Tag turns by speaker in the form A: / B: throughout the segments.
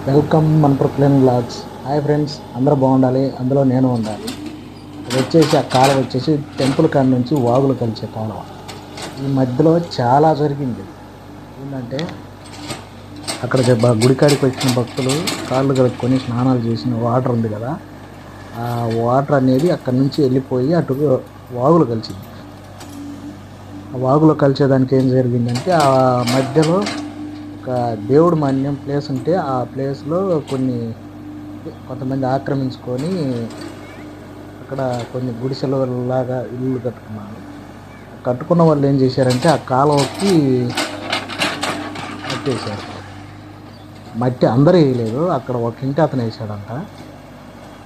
A: Welcome మన Proclain blogs. Hi friends, అందరూ బాగుండాలి, అందులో నేను ఉండాలి. అది వచ్చేసి ఆ కాలువ వచ్చేసి టెంపుల్ కాడ నుంచి వాగులు కలిసే కాలువ. ఈ మధ్యలో చాలా జరిగింది. ఏంటంటే అక్కడ గుడికాడికి వచ్చిన భక్తులు కాళ్ళు కడుక్కొని స్నానాలు చేసిన వాటర్ ఉంది కదా, ఆ వాటర్ అనేది అక్కడి నుంచి వెళ్ళిపోయి అటు వాగులు కలిసింది. ఆ వాగులో కలిసేదానికి ఏం జరిగిందంటే ఆ మధ్యలో ఒక దేవుడు మాన్యం ప్లేస్ ఉంటే ఆ ప్లేస్లో కొంతమంది ఆక్రమించుకొని అక్కడ కొన్ని గుడిసెలు లాగా ఇల్లు కట్టుకున్నారు. కట్టుకున్న వాళ్ళు ఏం చేశారంటే ఆ కాలువకి మట్టి వేశారు. మట్టి అందరూ వేయలేదు, అక్కడ ఒక ఇంటి అతను వేసాడంట.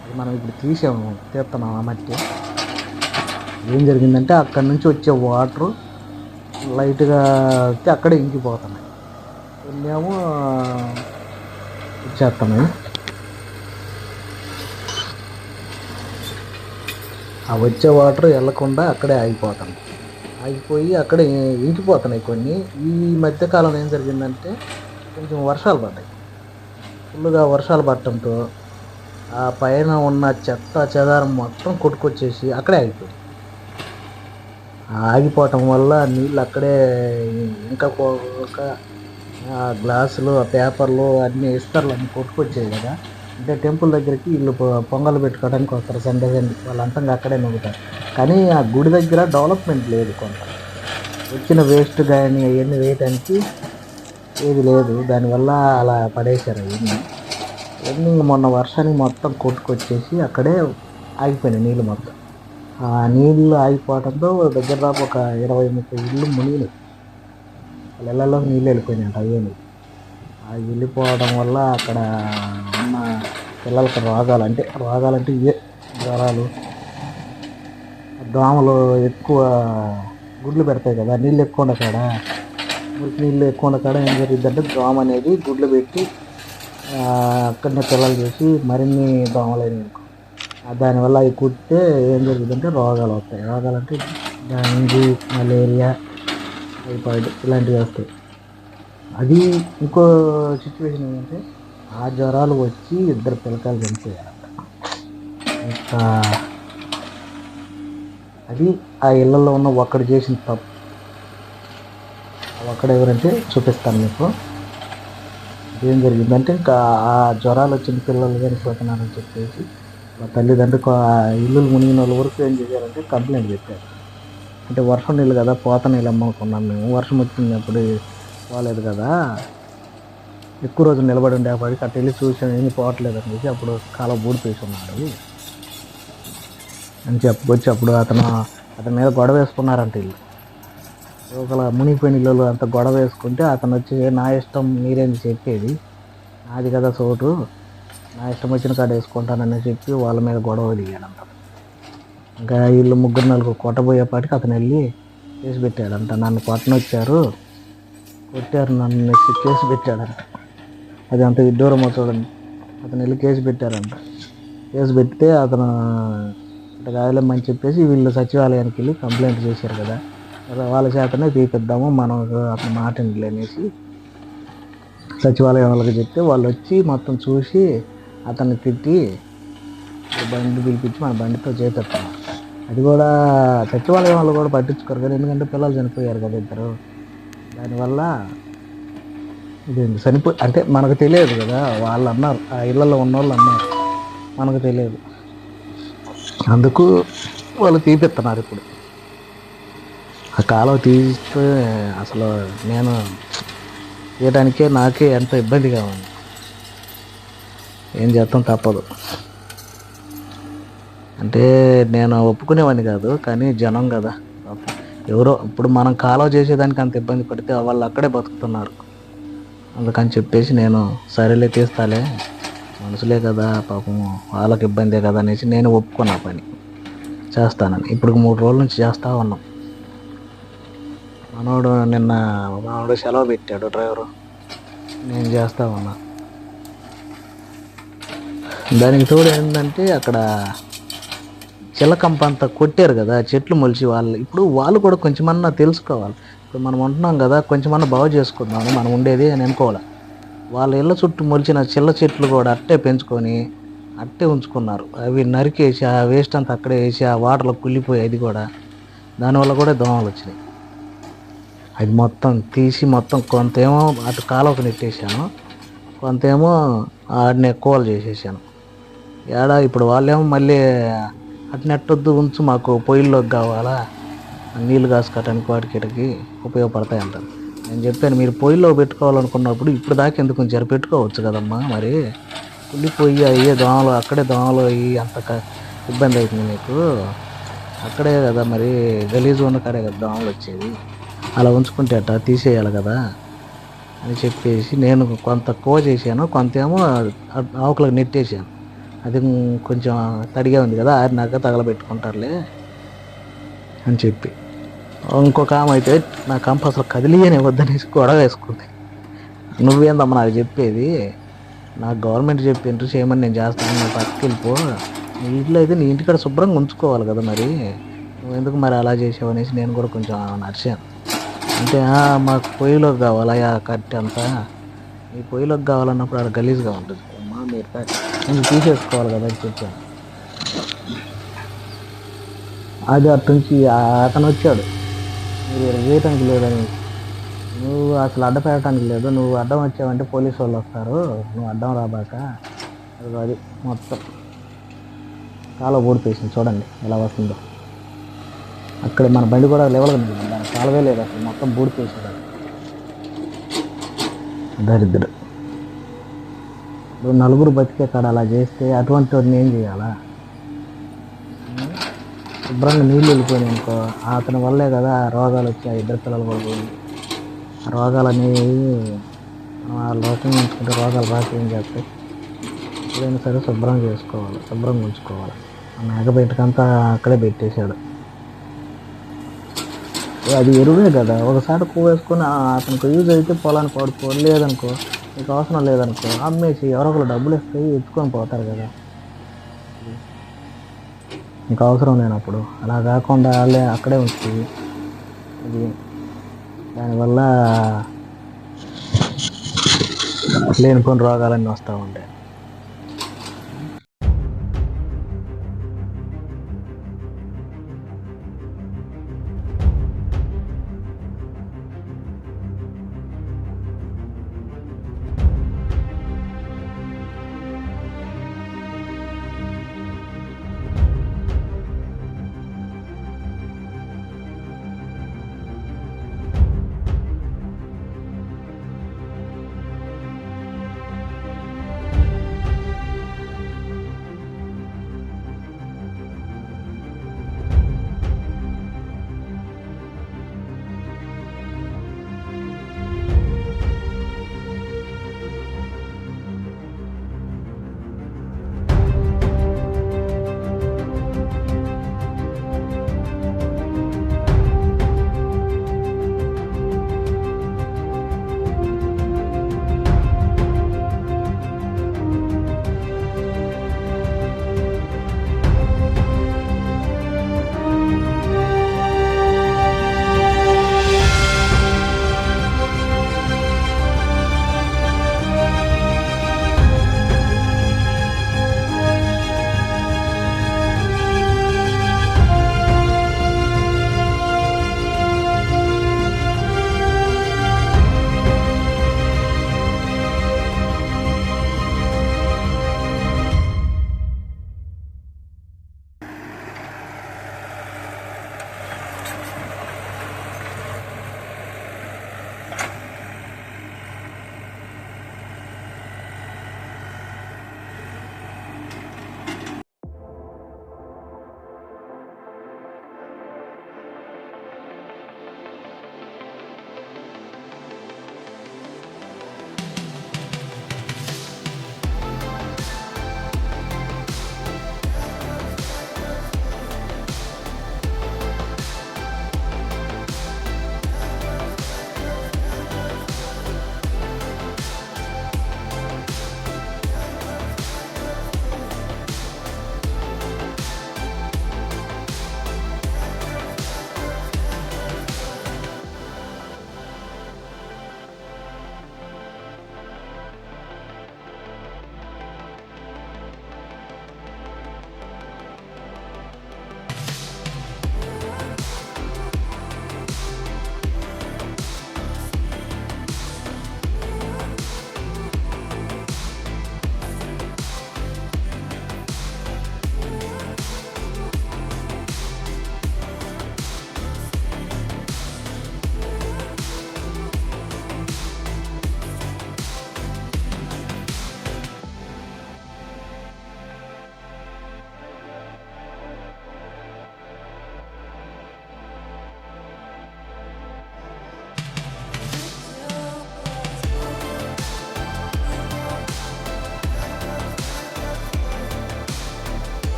A: అది మనం ఇప్పుడు తీస్తున్నాం ఆ మట్టి. ఏం జరిగిందంటే అక్కడి నుంచి వచ్చే వాటరు లైట్గా వచ్చి అక్కడే ఇంకిపోతున్నాయి, కొన్నేమో వచ్చేస్తున్నాయి. ఆ వచ్చే వాటర్ వెళ్ళకుండా అక్కడే ఆగిపోయి అక్కడే ఇంకిపోతున్నాయి కొన్ని. ఈ మధ్యకాలంలో ఏం జరిగిందంటే కొంచెం వర్షాలు పడ్డాయి. ఫుల్గా వర్షాలు పడటంతో ఆ పైన ఉన్న చెత్త చెదారం మొత్తం కొట్టుకొచ్చేసి అక్కడే ఆగిపోవటం వల్ల నీళ్ళు అక్కడే ఇంకా గ్లాసులు, పేపర్లు అన్నీ ఇస్తర్లు అన్నీ కొట్టుకొచ్చాయి కదా. అంటే టెంపుల్ దగ్గరికి వీళ్ళు పొంగల్ పెట్టుకోవడానికి వస్తారు సండే వాళ్ళు అంతంగా అక్కడే నవ్వుతారు. కానీ ఆ గుడి దగ్గర డెవలప్మెంట్ లేదు, కొంత వచ్చిన వేస్ట్ కానీ అవన్నీ వేయటానికి ఏది లేదు. దానివల్ల అలా పడేశారు అవన్నీ మొన్న వర్షానికి మొత్తం కొట్టుకొచ్చేసి అక్కడే ఆగిపోయినాయి నీళ్ళు మొత్తం. ఆ నీళ్ళు ఆగిపోవడంతో దగ్గర దాకా ఒక 20-30 ఇళ్ళు మునిగినాయి. వాళ్ళ ఇళ్ళలోకి నీళ్ళు వెళ్ళిపోయినాయంట. అయ్యేది ఆ వెళ్ళిపోవడం వల్ల అక్కడ ఉన్న పిల్లలకి రోగాలంటే ఇవే జ్వరాలు, దోమలు ఎక్కువ గుడ్లు పెడతాయి కదా. నీళ్ళు ఎక్కువ ఉండ కాడ, మురికి నీళ్ళు ఎక్కువ ఉండ కాడ ఏం జరిగిందంటే దోమ అనేది గుడ్లు పెట్టి అక్కడనే పిల్లలు చేసి మరిన్ని దోమలు దానివల్ల అవి కుట్టితే ఏం జరుగుతుందంటే రోగాలు వస్తాయి. రోగాలంటే డెంగ్యూ, మలేరియా, టైఫాయిడ్ ఇలాంటివి వస్తాయి. అది ఇంకో సిచ్యువేషన్ ఏంటంటే ఆ జ్వరాలు వచ్చి 2 పిల్లకాయలు చనిపోయారంట. ఇంకా అది ఆ ఇళ్లలో ఉన్న ఒక్కడు చేసిన తప్పు. ఒక్కడు ఎవరంటే చూపిస్తాను మీకు. ఏం జరిగిందంటే ఇంకా ఆ జ్వరాలు వచ్చిన పిల్లలు చనిపోతున్నారని చెప్పేసి మా తల్లిదండ్రులు ఇల్లులు మునిగిన వాళ్ళ వరకు ఏం చేశారంటే కంప్లైంట్ పెట్టారు. అంటే వర్షం నీళ్ళు కదా, పోత నీళ్ళు అమ్మనుకున్నాం మేము. వర్షం వచ్చినప్పుడు పోలేదు కదా, ఎక్కువ రోజులు నిలబడి ఉండేప్పటికి అటు వెళ్ళి చూసాం, ఏమీ పోవట్లేదు అని చెప్పి అప్పుడు కాలువ బూడిపేసి ఉన్నాడు అని చెప్పుకొచ్చి అప్పుడు అతని మీద గొడవ వేసుకున్నారంట. ఇల్లు ఒకలా మునిగిపోయిన ఇల్లు అంత గొడవ వేసుకుంటే అతను వచ్చి నా ఇష్టం మీరేంది చెప్పేది, నాది కదా చోటు, నా ఇష్టం వచ్చిన కాడ వేసుకుంటానని చెప్పి వాళ్ళ మీద గొడవ దిగాడంట. ఇంకా వీళ్ళు 3-4 కొట్టబోయేపాటికి అతను వెళ్ళి కేసు పెట్టాడంట. నన్ను కొట్టారు నన్ను కేసు పెట్టాడంట. అది అంత విడ్డూరమో చూడండి. అతను వెళ్ళి కేసు పెట్టారంట. కేసు పెడితే అతను అంటే కాయలేమని చెప్పేసి వీళ్ళు సచివాలయానికి వెళ్ళి కంప్లైంట్ చేశారు కదా, వాళ్ళ చేతనే తీపిద్దాము మనం అతను మాట అనేసి సచివాలయం వాళ్ళకి చెప్తే వాళ్ళు వచ్చి మొత్తం చూసి అతన్ని తిట్టి బండి పిలిపించి మన బండితో చేపెడతాం. అది కూడా సచివాలయం వాళ్ళు కూడా పట్టించుకోరు కదా, ఎందుకంటే పిల్లలు చనిపోయారు కదా ఇద్దరు. దానివల్ల ఇది అంటే మనకు తెలియదు కదా, వాళ్ళు అన్నారు, ఆ ఇళ్ళల్లో ఉన్నవాళ్ళు అన్నారు, మనకు తెలియదు. అందుకు వాళ్ళు తీపిస్తున్నారు. ఇప్పుడు ఆ కాలువ తీస్తే అసలు నేను తీయడానికే నాకే ఎంత ఇబ్బందిగా ఉంది. ఏం చేస్తాం, తప్పదు. అంటే నేను ఒప్పుకునేవాడిని కాదు, కానీ జనం కదా, ఎవరో ఇప్పుడు మనం కాలువ చేసేదానికి అంత ఇబ్బంది పడితే వాళ్ళు అక్కడే బతుకుతున్నారు. అందుకని చెప్పేసి నేను సరేలే తీస్తాలే, మనుషులే కదా పాపం, వాళ్ళకి ఇబ్బందే కదా అనేసి నేను ఒప్పుకున్నా పని చేస్తానని. ఇప్పుడు 3 రోజుల నుంచి చేస్తూ ఉన్నాం. మనోడు సెలవు పెట్టాడు డ్రైవరు, నేను చేస్తూ ఉన్నా. దానికి తోడు ఏంటంటే అక్కడ చిలకంప అంతా కొట్టారు కదా, చెట్లు మొలిచి వాళ్ళు కూడా కొంచెమన్నా తెలుసుకోవాలి. ఇప్పుడు మనం ఉంటున్నాం కదా, కొంచెమన్నా బాగు చేసుకుందామని మనం ఉండేది అని అనుకోవాలి. వాళ్ళ ఇళ్ళ చుట్టూ మొలిచిన చిల్ల చెట్లు కూడా అట్టే పెంచుకొని అట్టే ఉంచుకున్నారు. అవి నరికేసి ఆ వేస్ట్ అంతా అక్కడే వేసి ఆ వాటర్లో కుళ్ళిపోయి అది కూడా దానివల్ల కూడా దోమలు వచ్చినాయి. అది మొత్తం తీసి మొత్తం కొంతేమో అటు కాలువకు నెట్టేసాను, కొంతేమో ఆడనే కూల చేసేసాను. ఇప్పుడు వాళ్ళేమో మళ్ళీ అటు నెట్టొద్దు ఉంచు, మాకు పొయ్యిల్లోకి కావాలా, నీళ్ళు కాసుకోవటానికి వాటికి వీటికి ఉపయోగపడతాయి అంటారు. నేను చెప్పాను, మీరు పొయ్యిలో పెట్టుకోవాలనుకున్నప్పుడు ఇప్పుడు దాకా ఎందుకు ఉంచారు, పెట్టుకోవచ్చు కదమ్మా, మరి కుళ్ళిపోయి అయ్యే దోమలు అక్కడే దోమలు అయ్యి అంత ఇబ్బంది అవుతుంది మీకు, అక్కడే కదా మరి గలీజు ఉన్న కాడే కదా దోమలు వచ్చేది, అలా ఉంచుకుంటే అట్ట తీసేయాలి కదా అని చెప్పేసి నేను కొంత చేశాను, కొంత ఏమో ఆకులకు నెట్టేసాను. అది కొంచెం తడిగా ఉంది కదా, ఆరినాక తగలబెట్టుకుంటారులే అని చెప్పి. ఇంకొక ఆమె అయితే నా కంప అసలు కదిలియని వద్దనేసి గొడవ వేసుకుంది. నువ్వేందమ్మా నాకు చెప్పేది, నాకు గవర్నమెంట్ చెప్పిండ్రు చేయమని నేను చేస్తాను, నువ్వు పక్కకి వెళ్ళిపో, నీ ఇంట్లో అయితే నీ ఇంటికాడ శుభ్రంగా ఉంచుకోవాలి కదా, మరి నువ్వు ఎందుకు మరి అలా చేసావు అనేసి నేను కూడా కొంచెం నడిచాను. అంటే మాకు పొయ్యిలోకి కావాలా కట్టి అంతా, మీ పొయ్యిలోకి కావాలన్నప్పుడు అక్కడ గలీజ్గా ఉంటుంది అమ్మా, మీరు కొంచెం తీసేసుకోవాలి కదా అని చెప్పాను. అది అటు నుంచి అతను వచ్చాడు, మీరు వేయటానికి లేదని, నువ్వు అసలు అడ్డ పెట్టడానికి లేదు, నువ్వు అడ్డం వచ్చావంటే పోలీసు వాళ్ళు వస్తారు, నువ్వు అడ్డం రాబాక, అది మొత్తం కాలువ ఊడిపేసింది. చూడండి ఎలా వస్తుందో, అక్కడ మన బండి కూడా లెవెల్గా ఉంది, దాని కాలువే లేదు అసలు, మొత్తం బూడిపేసాడు దరిద్రుడు. నలుగురు బతికే కాడ అలా చేస్తే అటువంటి వాడిని ఏం చేయాలా? శుభ్రంగా నీళ్ళు వెళ్ళిపోయినాయి అనుకో, అతని వల్లే కదా రోగాలు వచ్చాయి, ఇద్దరు పిల్లలు కూడా పోయి, ఆ రోగాలు అనేవి మనం ఆ లోకం ఉంచుకుంటే రోగాలు రాక ఏం చేస్తాయి? ఎప్పుడైనా సరే శుభ్రం చేసుకోవాలి, శుభ్రంగా ఉంచుకోవాలి. మేక బయటకంతా అక్కడే పెట్టేశాడు. అది ఎరువే కదా, ఒకసారి వేసుకొని అతనికి యూజ్ అయితే పొలానికి వాడుకో, లేదనుకో నీకు అవసరం లేదనుకో అమ్మేసి ఎవరో ఒకరు డబ్బులు ఇస్తే ఎత్తుకొని పోతారు కదా, నీకు అవసరం లేనప్పుడు. అలా కాకుండా వాళ్ళే అక్కడే ఉంచుతుంది, అది దానివల్ల లేనిపోయిన రోగాలన్నీ వస్తూ ఉంటాయి.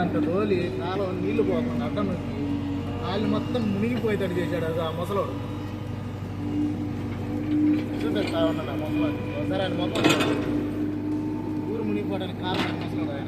A: అంటే తోలి కాలం నీళ్లు పోకుండా అడ్డం నొక్కి కాళ్ళు మొత్తం మునిగిపోయేటట్టు చేశాడు అది ఆ ముసలోడు. చూపిస్తా ఉన్నాడు ఆ ముసలోడు. ఒకసారి ఆయన మొత్తం ఊరు మునిగిపోవడానికి కారణం ముసలోడు ఆయన.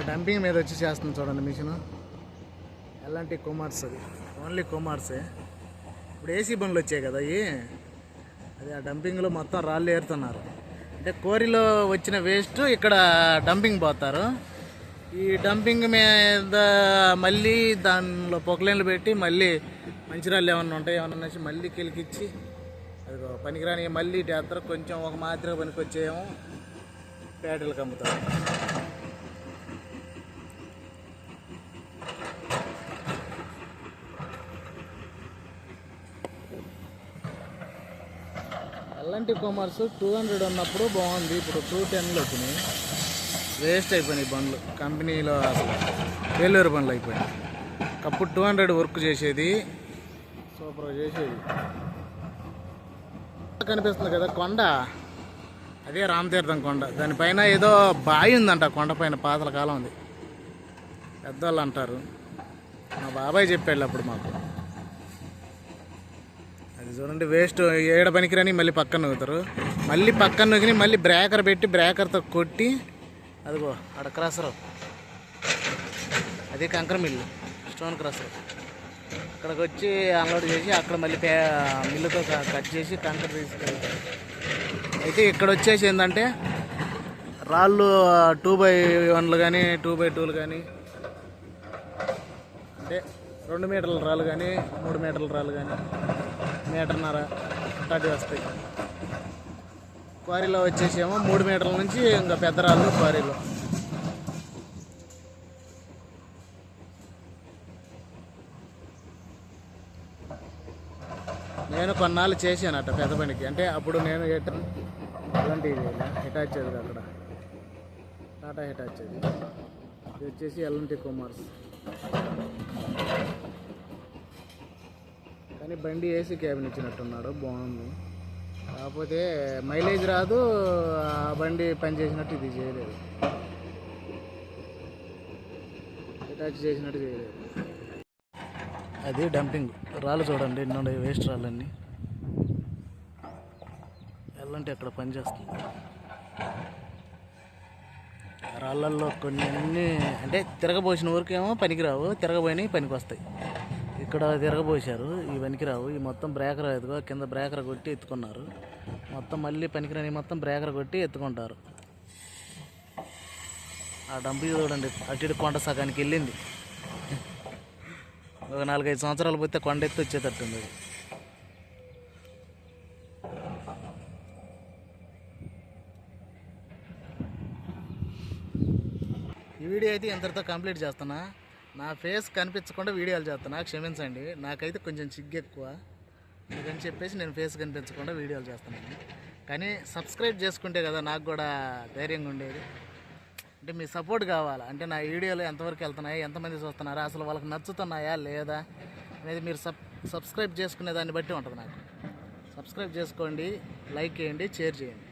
A: డంపింగ్ మీద వచ్చి చేస్తుంది చూడండి మిషన్. ఎలాంటి కొమార్స్ అది ఓన్లీ కొమార్సే. ఇప్పుడు ఏసీ బండ్లు వచ్చాయి కదా అవి, అది ఆ డంపింగ్లో మొత్తం రాళ్ళు ఏరుతున్నారు. అంటే కోరిలో వచ్చిన వేస్ట్ ఇక్కడ డంపింగ్ పోతారు. ఈ డంపింగ్ మీద మళ్ళీ దానిలో పొగలేన్లు పెట్టి మళ్ళీ మంచి రాళ్ళు ఏమన్నా ఉంటాయి ఏమన్నా వచ్చి మళ్ళీ కిలికిచ్చి అది పనికిరాని మళ్ళీ చేస్తారు. కొంచెం ఒక మాదిరిగా పనికి వచ్చేమో పేటలకు అమ్ముతారు. ఎలాంటి కామర్స్ 200 ఉన్నప్పుడు బాగుంది, ఇప్పుడు 210 వచ్చినాయి. వేస్ట్ అయిపోయినాయి బండ్లు కంపెనీలో, అసలు ఫెయిల్యూర్ బండ్లు అయిపోయాయి. అప్పుడు 200 వర్క్ చేసేది, సూపర్గా చేసేది. కనిపిస్తుంది కదా కొండ, అదే రామతీర్థం కొండ. దానిపైన ఏదో బావి ఉందంట కొండ పైన, పాతల కాలం ఉంది పెద్దవాళ్ళు అంటారు. మా బాబాయ్ చెప్పాడు అప్పుడు మాకు. అది చూడండి వేస్ట్ ఏడ పనికిరని మళ్ళీ పక్కన నొక్కుతారు. మళ్ళీ పక్కన నొక్కి మళ్ళీ బ్రేకర్ పెట్టి బ్రేకర్తో కొట్టి అదిగో అక్కడ క్రాసరు, అది కంకర మిల్లు, స్టోన్ క్రాసర్. అక్కడికి వచ్చి అన్లోడ్ చేసి అక్కడ మళ్ళీ మిల్లుతో కట్ చేసి కంకర తీసుకెళ్తారు. అయితే ఇక్కడ వచ్చేసి ఏంటంటే రాళ్ళు 2x1 కానీ 2x2 కానీ, అంటే 2 మీటర్ల రాళ్ళు కానీ 3 మీటర్ల రాళ్ళు కానీ 1.5 మీటర్ అట్లాంటివి వస్తాయి. క్వారీలో వచ్చేసేమో 3 మీటర్ల నుంచి ఇంకా పెద్ద రాళ్ళు క్వారీలో. నేను కొన్నాళ్ళు చేశాను అట్ట పెద్ద పనికి. అంటే అప్పుడు నేను ఎలాంటి హిటాచ్ అది అక్కడ టాటా హిటాచ్ అది, ఇది వచ్చేసి ఎల్ఎన్టీ కొమార్స్. కానీ బండి ఏసీ క్యాబిన్ ఇచ్చినట్టున్నాడు, బాగుంది. కాకపోతే మైలేజ్ రాదు, ఆ బండి పని చేసినట్టు ఇది చేయలేదు, హిటాచ్ చేసినట్టు చేయలేదు. అది డంపింగ్ రాళ్ళు చూడండి ఎన్ని ఉన్నాయి, వేస్ట్ రాళ్ళన్నీ. ఎల్లంటే అక్కడ పనిచేస్తుంది. రాళ్ళల్లో కొన్ని అన్నీ అంటే తిరగబోసిన ఊరికేమో పనికిరావు, తిరగబోయినవి పనికి వస్తాయి. ఇక్కడ తిరగబోసారు, ఇవి పనికిరావు. ఈ మొత్తం బ్రేకర్ ఎదుగో కింద బ్రేకర్ కొట్టి ఎత్తుకున్నారు. మొత్తం మళ్ళీ పనికిరాని మొత్తం బ్రేకర్ కొట్టి ఎత్తుకుంటారు. ఆ డంపింగ్ చూడండి అటు ఇటు కొండ సగానికి వెళ్ళింది. ఒక 4-5 సంవత్సరాలు పోతే కొండ ఎత్తి వచ్చేటట్టుంది అది. ఈ వీడియో అయితే ఇంతటితో కంప్లీట్ చేస్తున్నా. నా ఫేస్ కనిపించకుండా వీడియోలు చేస్తున్నా, క్షమించండి. నాకైతే కొంచెం సిగ్గు ఎక్కువ, అందుకని చెప్పేసి నేను ఫేస్ కనిపించకుండా వీడియోలు చేస్తున్నాను. కానీ సబ్స్క్రైబ్ చేసుకుంటే కదా నాకు కూడా ధైర్యంగా ఉండేది. అంటే మీ సపోర్ట్ కావాలి. అంటే నా వీడియోలు ఎంతవరకు వెళ్తున్నాయి, ఎంతమంది చూస్తున్నారా, అసలు వాళ్ళకి నచ్చుతున్నాయా లేదా అనేది మీరు సబ్స్క్రైబ్ చేసుకునే దాన్ని బట్టి ఉంటుంది నాకు. సబ్స్క్రైబ్ చేసుకోండి, లైక్ చేయండి, షేర్ చేయండి,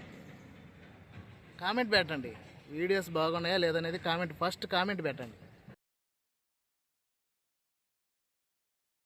A: కామెంట్ పెట్టండి. వీడియోస్ బాగున్నాయా లేదనేది ఫస్ట్ కామెంట్ పెట్టండి.